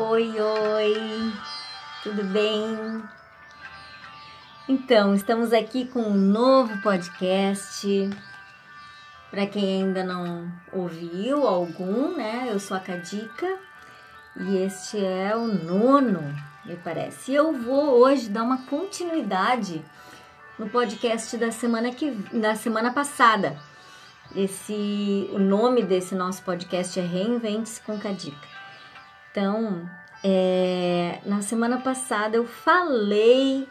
Oi, oi, tudo bem? Então, estamos aqui com um novo podcast. Para quem ainda não ouviu algum, né? Eu sou a Cadica e este é o 9º, me parece. E eu vou hoje dar uma continuidade no podcast da semana passada. O nome desse nosso podcast é Reinvente-se com Cadica. Então, na semana passada eu falei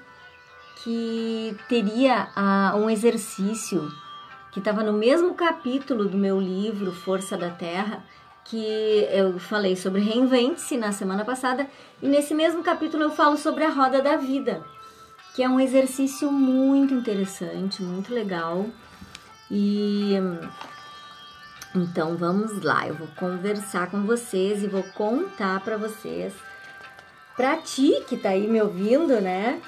que teria um exercício que estava no mesmo capítulo do meu livro Força da Terra, que eu falei sobre Reinvente-se na semana passada, e nesse mesmo capítulo eu falo sobre a roda da vida, que é um exercício muito interessante, muito legal. E então vamos lá, eu vou conversar com vocês e vou contar para vocês, para ti que tá aí me ouvindo, né,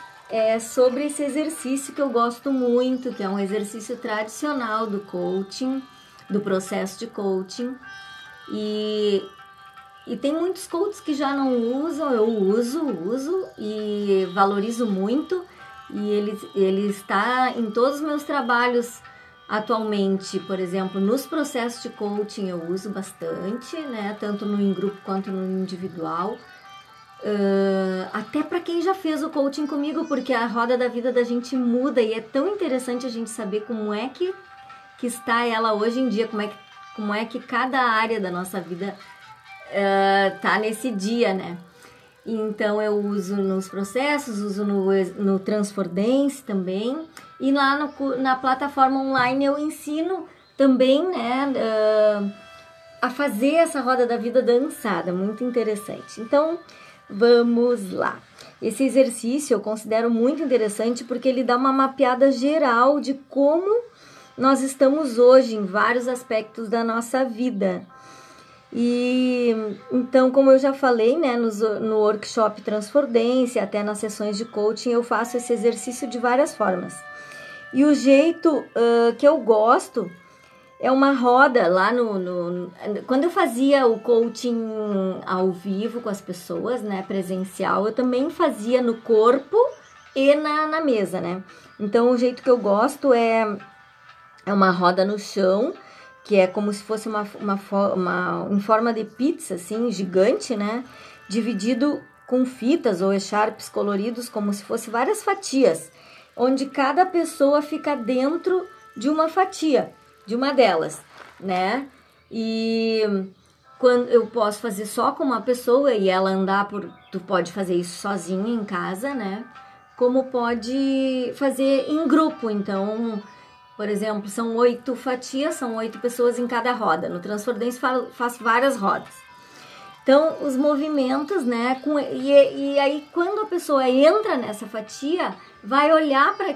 sobre esse exercício que eu gosto muito, que é um exercício tradicional do coaching, do processo de coaching, e tem muitos coaches que já não usam, eu uso e valorizo muito, e ele está em todos os meus trabalhos. Atualmente, por exemplo, nos processos de coaching eu uso bastante, né? Tanto no em grupo quanto no individual. Até para quem já fez o coaching comigo, porque a roda da vida da gente muda e é tão interessante a gente saber como é que está ela hoje em dia, como é que cada área da nossa vida tá nesse dia, né? Então eu uso nos processos, uso no Transfer Dance também, e lá na plataforma online eu ensino também, né, a fazer essa roda da vida dançada, muito interessante. Então vamos lá. Esse exercício eu considero muito interessante porque ele dá uma mapeada geral de como nós estamos hoje em vários aspectos da nossa vida. E então, como eu já falei, né, no workshop Transfer Dance, até nas sessões de coaching, eu faço esse exercício de várias formas. E o jeito que eu gosto é uma roda lá quando eu fazia o coaching ao vivo com as pessoas, né, presencial, eu também fazia no corpo e na mesa, né? Então, o jeito que eu gosto é uma roda no chão, que é como se fosse em forma de pizza, assim, gigante, né? Dividido com fitas ou echarpes coloridos, como se fosse várias fatias, onde cada pessoa fica dentro de uma fatia, de uma delas, né? E quando eu posso fazer só com uma pessoa e ela andar tu pode fazer isso sozinha em casa, né? Como pode fazer em grupo, então. Por exemplo, são 8 fatias, são 8 pessoas em cada roda. No Transfer Dance faço várias rodas. Então, os movimentos, né? E aí, quando a pessoa entra nessa fatia, vai olhar para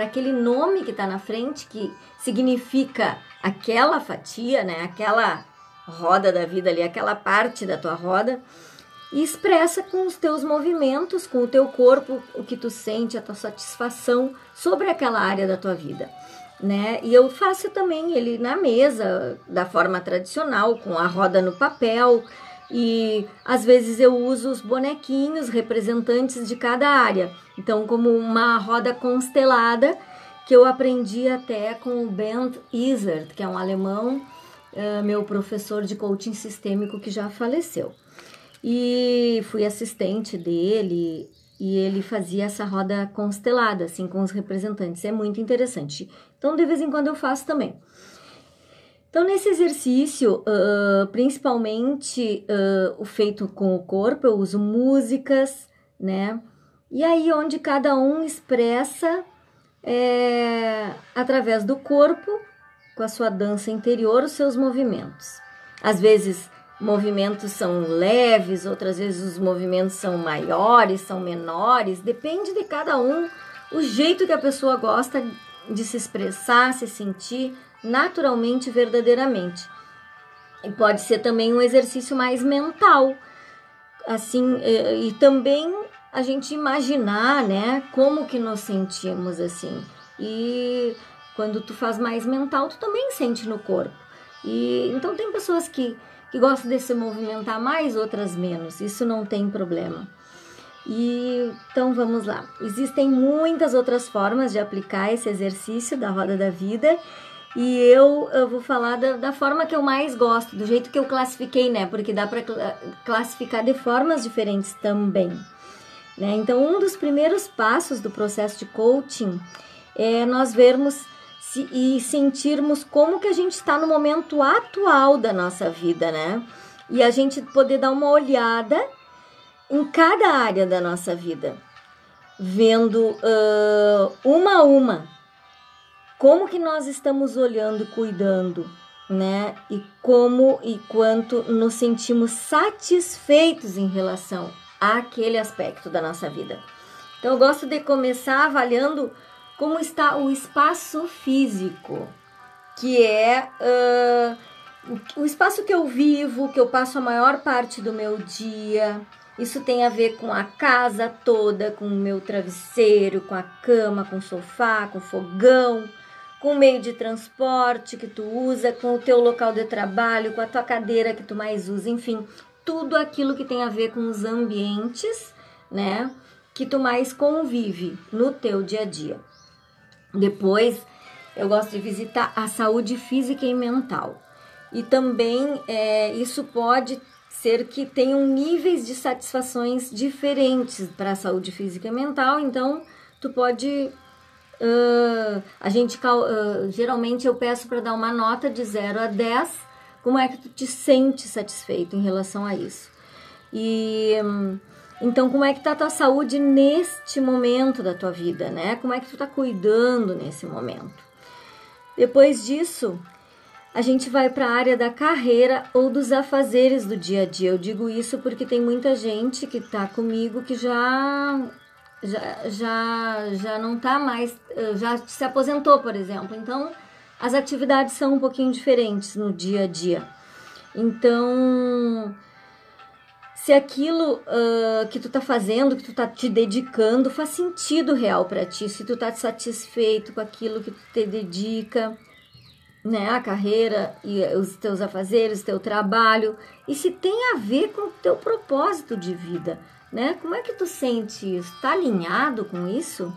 aquele nome que está na frente, que significa aquela fatia, né? Aquela roda da vida ali, aquela parte da tua roda. E expressa com os teus movimentos, com o teu corpo, o que tu sente, a tua satisfação sobre aquela área da tua vida, né? E eu faço também ele na mesa, da forma tradicional, com a roda no papel, e às vezes eu uso os bonequinhos representantes de cada área. Então, como uma roda constelada, que eu aprendi até com o Bernd Isert, que é um alemão, meu professor de coaching sistêmico que já faleceu. E fui assistente dele e ele fazia essa roda constelada, assim, com os representantes. É muito interessante. Então, de vez em quando eu faço também. Então, nesse exercício, principalmente o feito com o corpo, eu uso músicas, né? E aí, onde cada um expressa através do corpo, com a sua dança interior, os seus movimentos. Às vezes, movimentos são leves, outras vezes os movimentos são maiores, são menores, depende de cada um, o jeito que a pessoa gosta de se expressar, se sentir naturalmente, verdadeiramente. E pode ser também um exercício mais mental, assim, e também a gente imaginar, né, como que nos sentimos, assim. E quando tu faz mais mental, tu também sente no corpo. E então tem pessoas que que gostam de se movimentar mais, outras menos. Isso não tem problema. E então vamos lá. Existem muitas outras formas de aplicar esse exercício da roda da vida. E eu vou falar da forma que eu mais gosto, do jeito que eu classifiquei, né? Porque dá para classificar de formas diferentes também, né? Então, um dos primeiros passos do processo de coaching é nós vermos e sentirmos como que a gente está no momento atual da nossa vida, né? E a gente poder dar uma olhada em cada área da nossa vida, vendo uma a uma, como que nós estamos olhando e cuidando, né? E como e quanto nos sentimos satisfeitos em relação àquele aspecto da nossa vida. Então, eu gosto de começar avaliando como está o espaço físico, que é o espaço que eu vivo, que eu passo a maior parte do meu dia. Isso tem a ver com a casa toda, com o meu travesseiro, com a cama, com o sofá, com o fogão, com o meio de transporte que tu usa, com o teu local de trabalho, com a tua cadeira que tu mais usa, enfim, tudo aquilo que tem a ver com os ambientes, né, que tu mais convive no teu dia a dia. Depois, eu gosto de visitar a saúde física e mental. E também isso pode ser que tenham níveis de satisfações diferentes para a saúde física e mental. Então, tu pode... geralmente eu peço para dar uma nota de 0 a 10, como é que tu te sente satisfeito em relação a isso. E então, como é que tá a tua saúde neste momento da tua vida, né? Como é que tu tá cuidando nesse momento? Depois disso, a gente vai para a área da carreira ou dos afazeres do dia a dia. Eu digo isso porque tem muita gente que tá comigo que já não tá mais, já se aposentou, por exemplo. Então, as atividades são um pouquinho diferentes no dia a dia. Então, se aquilo que tu tá fazendo, que tu tá te dedicando, faz sentido real para ti, se tu tá satisfeito com aquilo que tu te dedica, né, a carreira e os teus afazeres, teu trabalho, e se tem a ver com o teu propósito de vida, né? Como é que tu sente isso? Tá alinhado com isso?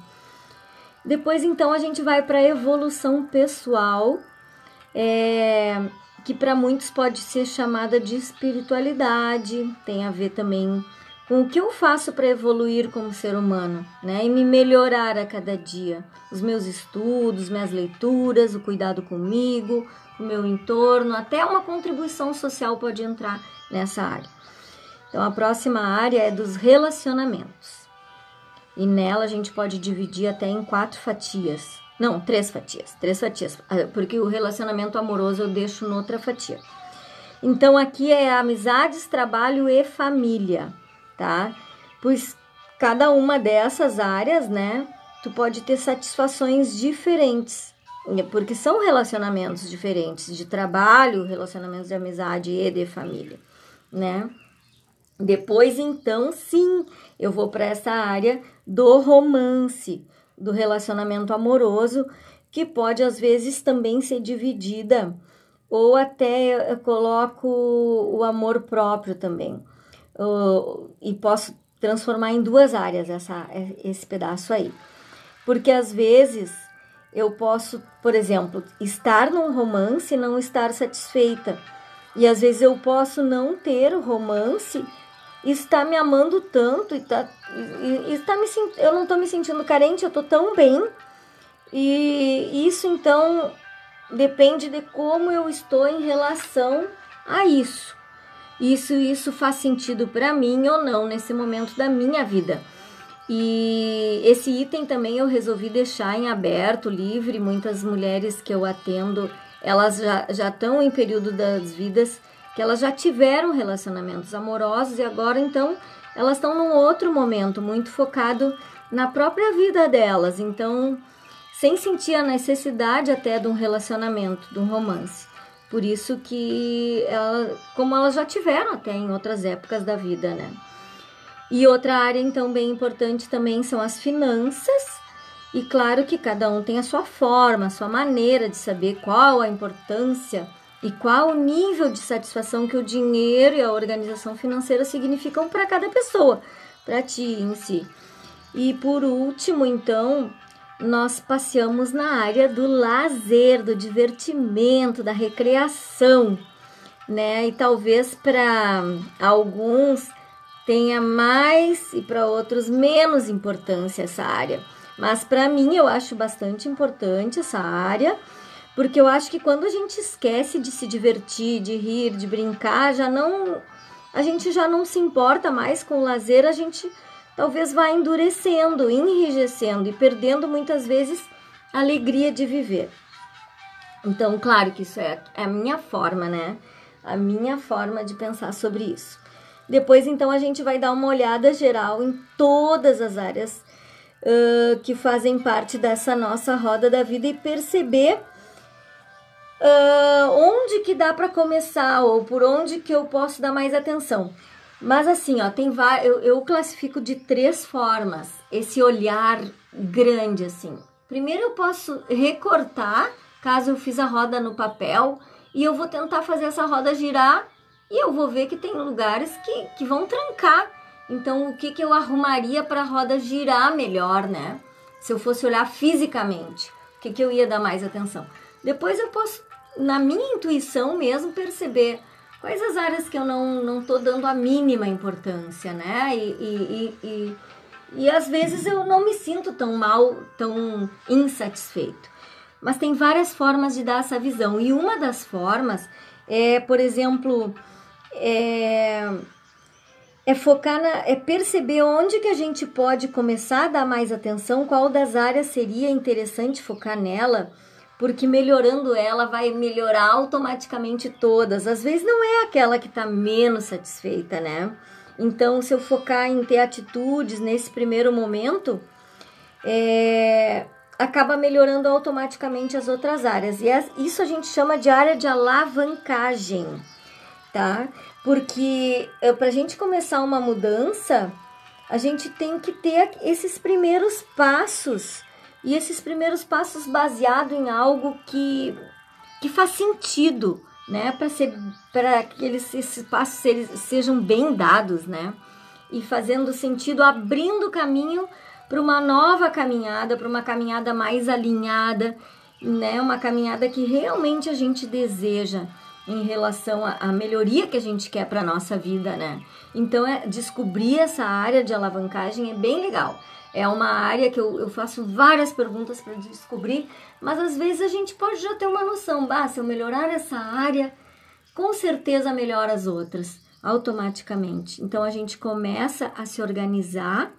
Depois, então, a gente vai para a evolução pessoal, que para muitos pode ser chamada de espiritualidade, tem a ver também com o que eu faço para evoluir como ser humano, né? E me melhorar a cada dia. Os meus estudos, minhas leituras, o cuidado comigo, o meu entorno, até uma contribuição social pode entrar nessa área. Então, a próxima área é dos relacionamentos. E nela a gente pode dividir até em 4 fatias. Não, 3 fatias. 3 fatias, porque o relacionamento amoroso eu deixo noutra fatia. Então, aqui é amizades, trabalho e família, tá? Pois cada uma dessas áreas, né, tu pode ter satisfações diferentes, porque são relacionamentos diferentes, de trabalho, relacionamentos de amizade e de família, né? Depois, então, sim, eu vou para essa área do romance, do relacionamento amoroso, que pode, às vezes, também ser dividida, ou até eu coloco o amor próprio também. E posso transformar em 2 áreas esse pedaço aí. Porque, às vezes, eu posso, por exemplo, estar num romance e não estar satisfeita. E, às vezes, eu posso não ter o romance e estar me amando tanto eu não estou me sentindo carente, eu estou tão bem. E isso, então, depende de como eu estou em relação a isso. Isso faz sentido para mim ou não nesse momento da minha vida. E esse item também eu resolvi deixar em aberto, livre. Muitas mulheres que eu atendo, elas já estão em período das vidas que elas já tiveram relacionamentos amorosos e agora, então, elas estão num outro momento, muito focado na própria vida delas. Então, sem sentir a necessidade até de um relacionamento, de um romance. Por isso que, como elas já tiveram até em outras épocas da vida, né? E outra área, então, bem importante também são as finanças. E claro que cada um tem a sua forma, a sua maneira de saber qual a importância e qual o nível de satisfação que o dinheiro e a organização financeira significam para cada pessoa, para ti em si. E por último, então, nós passeamos na área do lazer, do divertimento, da recreação, né? E talvez para alguns tenha mais e para outros menos importância essa área. Mas para mim eu acho bastante importante essa área, porque eu acho que quando a gente esquece de se divertir, de rir, de brincar, a gente já não se importa mais com o lazer, a gente talvez vá endurecendo, enrijecendo e perdendo muitas vezes a alegria de viver. Então, claro que isso é a minha forma, né? A minha forma de pensar sobre isso. Depois, então, a gente vai dar uma olhada geral em todas as áreas que fazem parte dessa nossa roda da vida e perceber onde que dá para começar ou por onde que eu posso dar mais atenção. Mas assim, ó, eu classifico de 3 formas esse olhar grande, assim. Primeiro eu posso recortar, caso eu fiz a roda no papel, e eu vou tentar fazer essa roda girar e eu vou ver que tem lugares que vão trancar. Então, o que eu arrumaria para a roda girar melhor, né? Se eu fosse olhar fisicamente, o que eu ia dar mais atenção? Depois eu posso, na minha intuição mesmo, perceber quais as áreas que eu não tô dando a mínima importância, né? E às vezes eu não me sinto tão mal, tão insatisfeito. Mas tem várias formas de dar essa visão. E uma das formas é, por exemplo, focar perceber onde que a gente pode começar a dar mais atenção, qual das áreas seria interessante focar nela, porque melhorando ela vai melhorar automaticamente todas. Às vezes não é aquela que está menos satisfeita, né? Então, se eu focar em ter atitudes nesse primeiro momento, acaba melhorando automaticamente as outras áreas. E isso a gente chama de área de alavancagem, tá? Porque para a gente começar uma mudança, a gente tem que ter esses primeiros passos. E esses primeiros passos baseados em algo que faz sentido, né? Para que esses passos sejam bem dados, né? E fazendo sentido, abrindo caminho para uma nova caminhada, para uma caminhada mais alinhada, né? Uma caminhada que realmente a gente deseja em relação à melhoria que a gente quer para a nossa vida, né? Então, descobrir essa área de alavancagem é bem legal. É uma área que eu faço várias perguntas para descobrir, mas às vezes a gente pode já ter uma noção. Se eu melhorar essa área, com certeza melhora as outras, automaticamente. Então, a gente começa a se organizar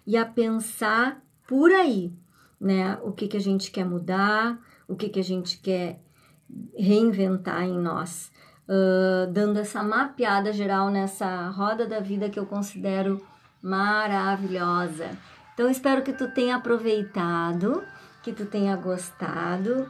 e a pensar por aí, né? O que a gente quer mudar, o que a gente quer reinventar em nós, dando essa mapeada geral nessa roda da vida que eu considero maravilhosa. Então, espero que tu tenha aproveitado, que tu tenha gostado.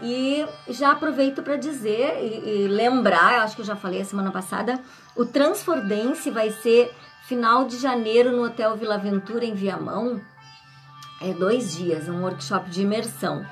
E já aproveito para dizer e lembrar, eu acho que eu já falei a semana passada, o Transfordense vai ser final de janeiro no Hotel Vila Aventura, em Viamão. 2 dias, um workshop de imersão.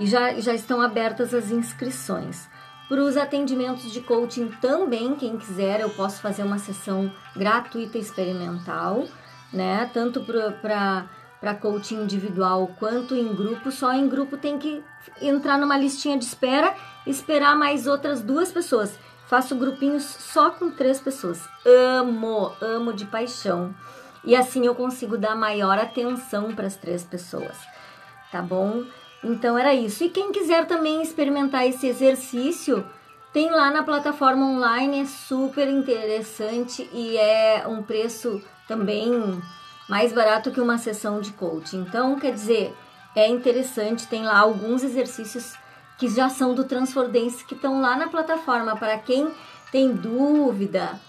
E já estão abertas as inscrições. Para os atendimentos de coaching também, quem quiser, eu posso fazer uma sessão gratuita experimental, né? Tanto para coaching individual quanto em grupo. Só em grupo tem que entrar numa listinha de espera, esperar mais outras 2 pessoas. Faço grupinhos só com 3 pessoas. Amo de paixão. E assim eu consigo dar maior atenção para as 3 pessoas, tá bom? Então era isso. E quem quiser também experimentar esse exercício, tem lá na plataforma online, é super interessante e é um preço também mais barato que uma sessão de coaching. Então, quer dizer, é interessante, tem lá alguns exercícios que já são do Transfordense, que estão lá na plataforma, para quem tem dúvida.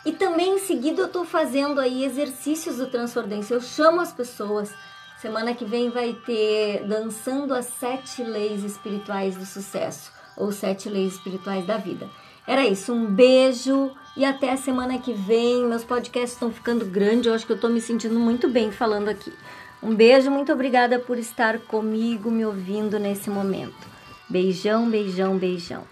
E também em seguida eu estou fazendo aí exercícios do Transfordense, eu chamo as pessoas. Semana que vem vai ter Dançando as 7 Leis Espirituais do Sucesso, ou 7 Leis Espirituais da Vida. Era isso, um beijo e até a semana que vem. Meus podcasts estão ficando grandes, eu acho que eu estou me sentindo muito bem falando aqui. Um beijo, muito obrigada por estar comigo, me ouvindo nesse momento. Beijão, beijão, beijão.